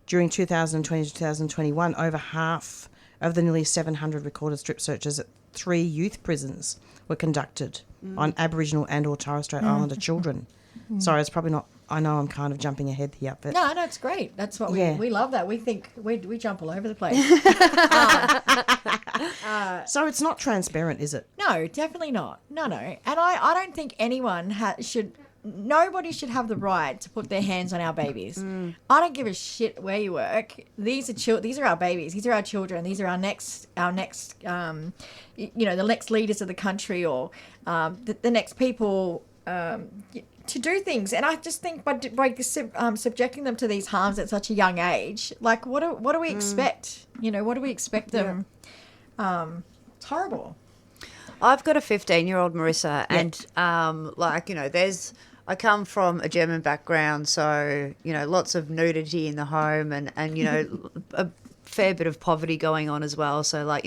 during 2020 to 2021, over half of the nearly 700 recorded strip searches at 3 youth prisons were conducted on Aboriginal and or Torres Strait Islander children. Sorry, it's probably not... I know I'm kind of jumping ahead here, but... No, it's great. That's what we love that. We think we jump all over the place. So it's not transparent, is it? No, definitely not. No. And I don't think anyone nobody should have the right to put their hands on our babies. I don't give a shit where you work. These are our babies. These are our children. These are our next the next leaders of the country or the next people to do things. And I just think by subjecting them to these harms at such a young age, like what do we expect? You know, what do we expect them? It's horrible. I've got a 15-year-old Marisa, and I come from a German background, so lots of nudity in the home, and a fair bit of poverty going on as well. So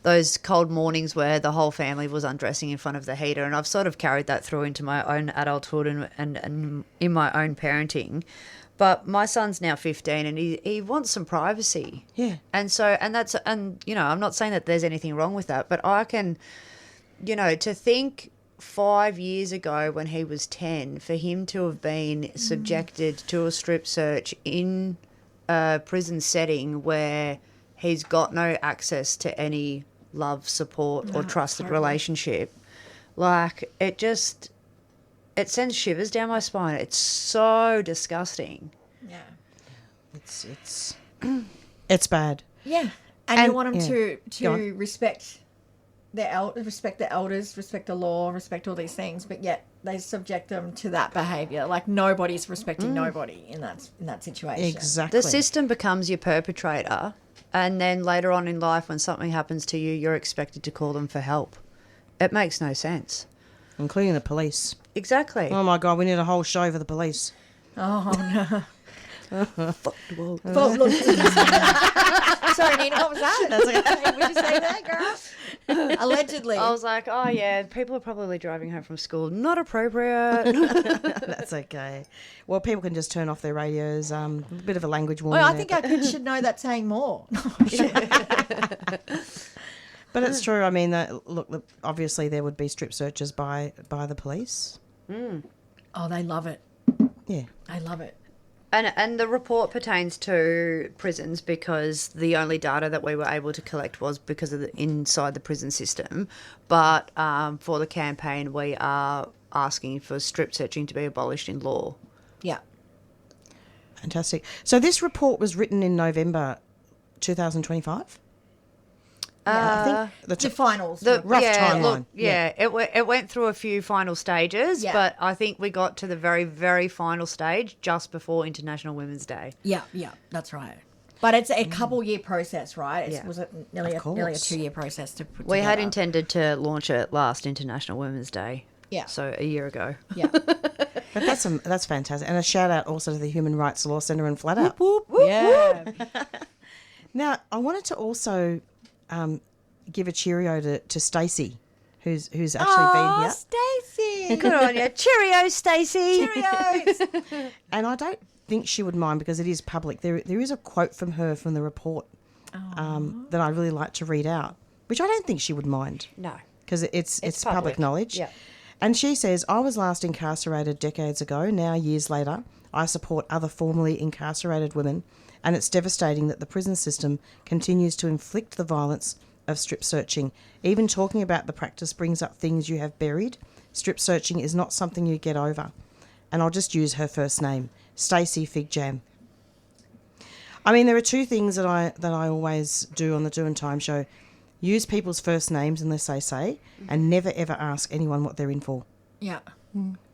those cold mornings where the whole family was undressing in front of the heater, and I've sort of carried that through into my own adulthood and in my own parenting. But my son's now 15 and he wants some privacy. Yeah. And I'm not saying that there's anything wrong with that, but I can, to think 5 years ago when he was 10, for him to have been subjected to a strip search in a prison setting where he's got no access to any love, support or trusted relationship, it sends shivers down my spine. It's so disgusting. Yeah. It's bad. Yeah. And you want them to respect the elders, respect the law, respect all these things, but yet they subject them to that behaviour. Like nobody's respecting nobody in that situation. Exactly. The system becomes your perpetrator, and then later on in life when something happens to you, you're expected to call them for help. It makes no sense. Including the police. Exactly. Oh my God, we need a whole show for the police. Oh no. Fuck the world. Sorry, Nina, what was that? That's okay. Would you say that, girl? Allegedly. I was like, oh yeah, people are probably driving home from school. Not appropriate. That's okay. Well, people can just turn off their radios. A bit of a language warning. Well, I think our kids should know that saying more. But it's true. I mean, look, obviously there would be strip searches by the police. Oh, they love it. Yeah. I love it. And the report pertains to prisons because the only data that we were able to collect was because of inside the prison system. But for the campaign, we are asking for strip searching to be abolished in law. Yeah. Fantastic. So this report was written in November 2025? I think the finals. The rough timeline. It went through a few final stages, but I think we got to the very, very final stage just before International Women's Day. Yeah, that's right. But it's a couple-year process, right? Was it nearly a 2-year process to put We together? had intended to launch it last International Women's Day. Yeah. So a year ago. Yeah. But that's fantastic. And a shout out also to the Human Rights Law Centre in Flatout. Whoop, whoop, yeah. Now, I wanted to also give a cheerio to Stacey, who's actually been here. Stacey! Good on you. Cheerio, Stacey. Cheerios! And I don't think she would mind because it is public. There is a quote from her from the report that I really like to read out, which I don't think she would mind. No. Because it's public knowledge. Yeah. And she says, I was last incarcerated decades ago. Now, years later, I support other formerly incarcerated women, and it's devastating that the prison system continues to inflict the violence of strip searching. Even talking about the practice brings up things you have buried. Strip searching is not something you get over. And I'll just use her first name, Stacey FIGJAM. I mean, there are two things that I always do on the Doin Time show. Use people's first names unless they say, and never ever ask anyone what they're in for. Yeah.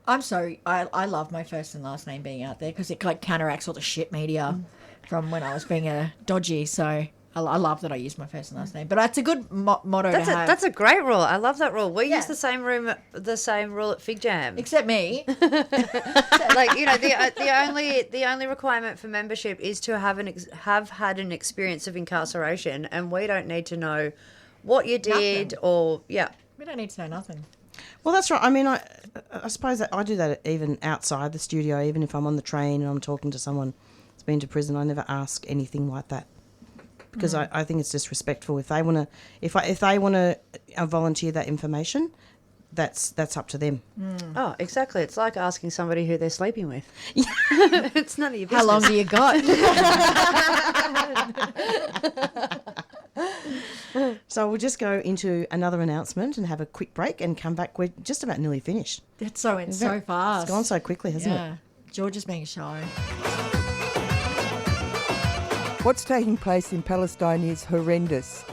I'm sorry. I love my first and last name being out there because it counteracts all the shit media from when I was being a dodgy. So I love that I use my first and last name, but that's a good motto to have. That's a great rule. I love that rule. We use the same rule at FIGJAM. Except me. Like, you know, the only requirement for membership is to have had an experience of incarceration, and we don't need to know what you did We don't need to know nothing. Well, that's right. I mean, I suppose that I do that even outside the studio. Even if I'm on the train and I'm talking to someone that's been to prison, I never ask anything like that. Because I think it's disrespectful. If they want to, if they want to volunteer that information, that's up to them. Oh, exactly. It's like asking somebody who they're sleeping with. It's none of your business. How long do you got? So we'll just go into another announcement and have a quick break and come back. We're just about nearly finished. That's so fast. It's gone so quickly, hasn't it? George is being shy. What's taking place in Palestine is horrendous.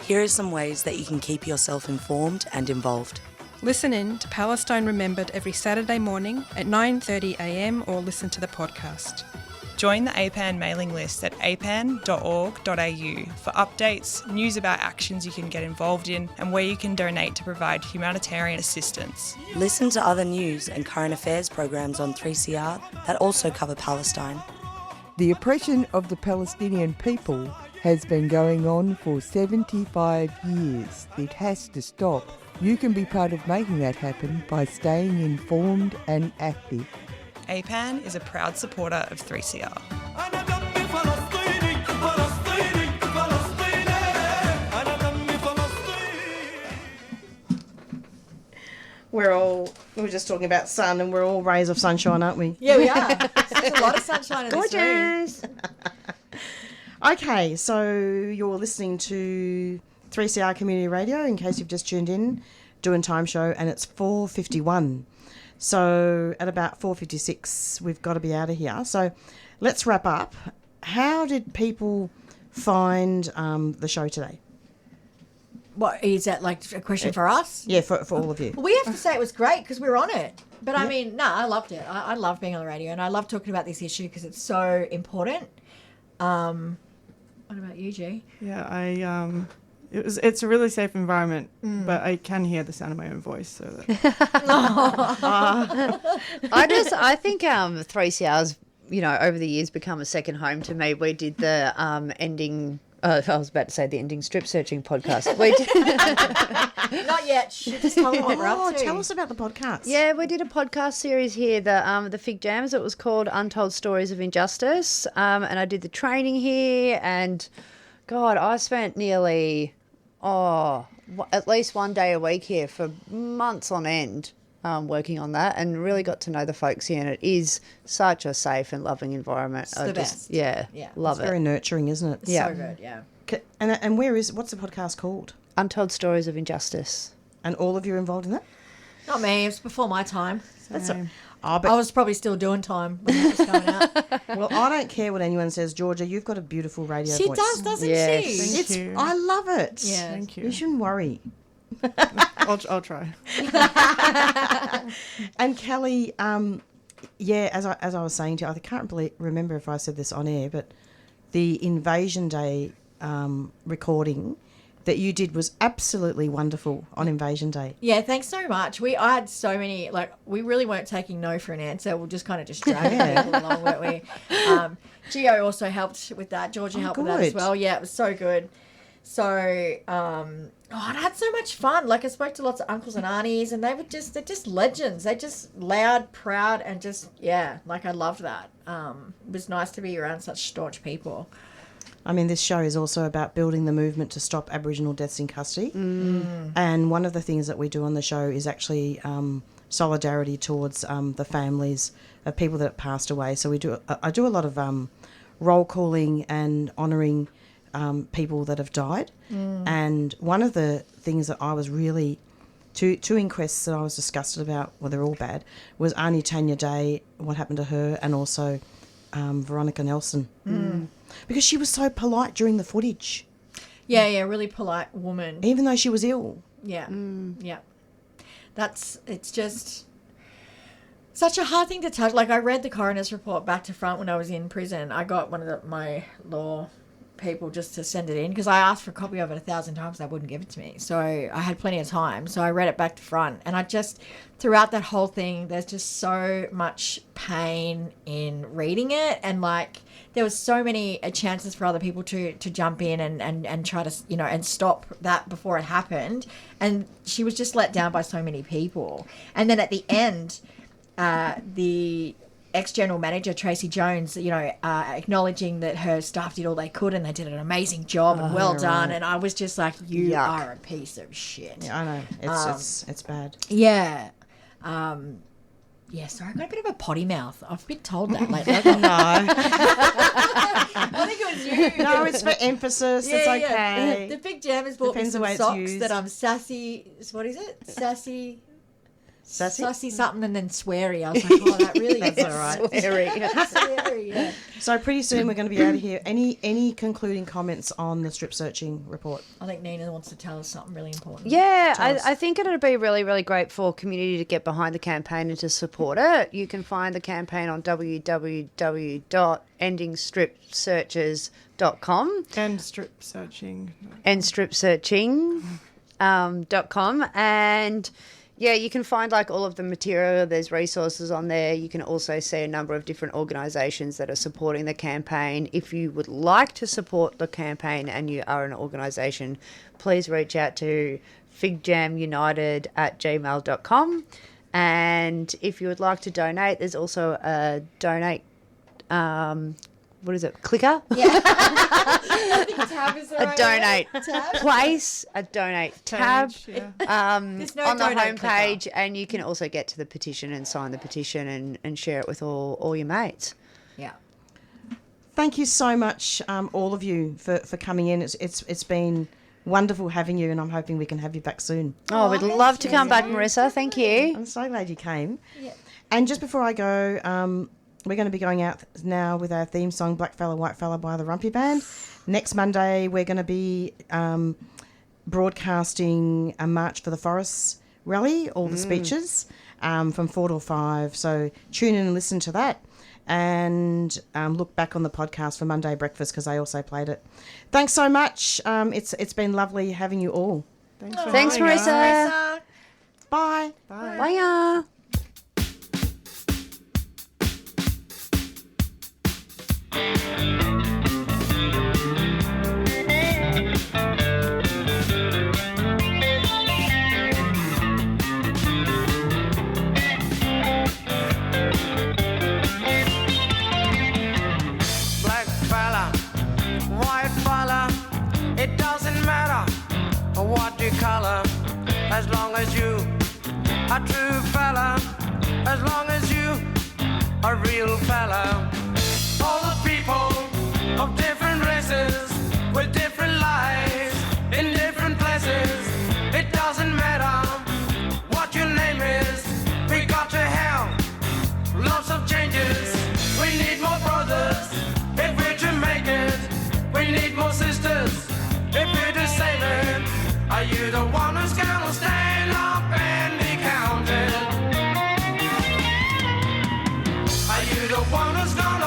Here are some ways that you can keep yourself informed and involved. Listen in to Palestine Remembered every Saturday morning at 9:30 a.m. or listen to the podcast. Join the APAN mailing list at apan.org.au for updates, news about actions you can get involved in, and where you can donate to provide humanitarian assistance. Listen to other news and current affairs programs on 3CR that also cover Palestine. The oppression of the Palestinian people has been going on for 75 years. It has to stop. You can be part of making that happen by staying informed and active. APAN is a proud supporter of 3CR. We're just talking about sun, and we're all rays of sunshine, aren't we? Yeah, we are. There's a lot of sunshine in this room. Okay, so you're listening to 3CR Community Radio, in case you've just tuned in, Doin Time show, and it's 4:51. So at about 4:56, we've got to be out of here. So let's wrap up. How did people find the show today? What, is that like a question for us? Yeah, for all of you. Well, we have to say it was great because we were on it. But I mean, I loved it. I love being on the radio, and I love talking about this issue because it's so important. What about you, G? Yeah, it's a really safe environment, but I can hear the sound of my own voice. So that I think 3CR's, you know, over the years become a second home to me. We did the ending. I was about to say the ending strip searching podcast. We did. Not yet. Just tell me what we're up to. Tell us about the podcast. Yeah, we did a podcast series here, the FIGJAMs. It was called Untold Stories of Injustice, and I did the training here. And God, I spent nearly at least one day a week here for months on end. Working on that, and really got to know the folks here, and it is such a safe and loving environment. It's the best. Yeah, love it's it. very nurturing, isn't it? It's so good, yeah. And what's the podcast called? Untold Stories of Injustice. And all of you are involved in that? Not me. It was before my time. I was probably still doing time when it was coming out. Well, I don't care what anyone says, Georgia. You've got a beautiful radio voice. She does, doesn't she? Thank you. I love it. Yeah. Thank you. You shouldn't worry. I'll try. And Kelly, as I was saying to you, I can't remember if I said this on air, but the Invasion Day recording that you did was absolutely wonderful on Invasion Day. Yeah, thanks so much. I had so many, we really weren't taking no for an answer. We're just kind of just dragging people along, weren't we? Gio also helped with that. Georgia helped with that as well. Yeah, it was so good. So, I had so much fun. I spoke to lots of uncles and aunties, and they're just legends. They're just loud, proud, and I loved that. It was nice to be around such staunch people. I mean, this show is also about building the movement to stop Aboriginal deaths in custody. And one of the things that we do on the show is actually solidarity towards the families of people that have passed away. So I do a lot of roll calling and honouring people that have died. And one of the things that I was really, two inquests that I was disgusted about, well, they're all bad, was Auntie Tanya Day, what happened to her, and also Veronica Nelson. Because she was so polite during the footage. Yeah, really polite woman. Even though she was ill. Yeah, yeah. It's just such a hard thing to touch. I read the coroner's report back to front when I was in prison. I got one of my law people just to send it in because I asked for a copy of it 1,000 times. They wouldn't give it to me. So I had plenty of time. So I read it back to front. And I just, throughout that whole thing, there's just so much pain in reading it. And like, there was so many chances for other people to jump in and try to, you know, and stop that before it happened. And she was just let down by so many people. And then at the end, the ex-general manager, Tracy Jones, you know, acknowledging that her staff did all they could and they did an amazing job and well done. And I was just like, you are a piece of shit. Yeah, I know. It's bad. Yeah. Yeah, sorry, I've got a bit of a potty mouth. I've been told that lately. No. I think it was you. No, it's for emphasis. Yeah, it's okay. The Big Jam has bought Depends me the way some it's socks used. that I'm sassy. What is it? Sassy something and then sweary. I was like, oh, that really That's is all right. sweary, yeah. So pretty soon we're going to be out of here. Any concluding comments on the strip searching report? I think Nina wants to tell us something really important. Yeah, I think it would be really, really great for community to get behind the campaign and to support it. You can find the campaign on www.endingstripsearches.com. And strip searching. And stripsearching.com. And yeah, you can find like all of the material. There's resources on there. You can also see a number of different organisations that are supporting the campaign. If you would like to support the campaign and you are an organisation, please reach out to figjamunited@gmail.com. And if you would like to donate, there's also a donate, what is it, clicker? Yeah. I think tab is the right A donate word. Tab? place, a donate tab There's no on the donate homepage, clicker. and you can also get to the petition and sign the petition and share it with all your mates. Yeah. Thank you so much, all of you, for coming in. It's been wonderful having you, and I'm hoping we can have you back soon. Oh, we'd love to come back, Marisa. Thank you. I'm so glad you came. Yeah. And just before I go, we're going to be going out now with our theme song, Black Fella, White Fella by the Rumpy Band. Next Monday, we're going to be broadcasting a March for the Forests rally, all the speeches from 4 till 5. So tune in and listen to that. And look back on the podcast for Monday Breakfast because I also played it. Thanks so much. It's been lovely having you all. Thanks, Marisa. Bye. Bye. Bye. Black fella, white fella, it doesn't matter what you color, as long as you a true fella, as long as you a real fella. All the people of different races with different lives in different places. It doesn't matter what your name is. We got to have lots of changes. We need more brothers if we're to make it. We need more sisters if we're to save it. Are you the one who's gonna stand up and be counted? Are you the one who's gonna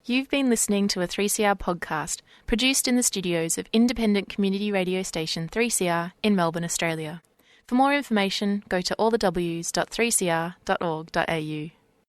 You've been listening to a 3CR podcast produced in the studios of independent community radio station 3CR in Melbourne, Australia. For more information, go to allthews.3cr.org.au.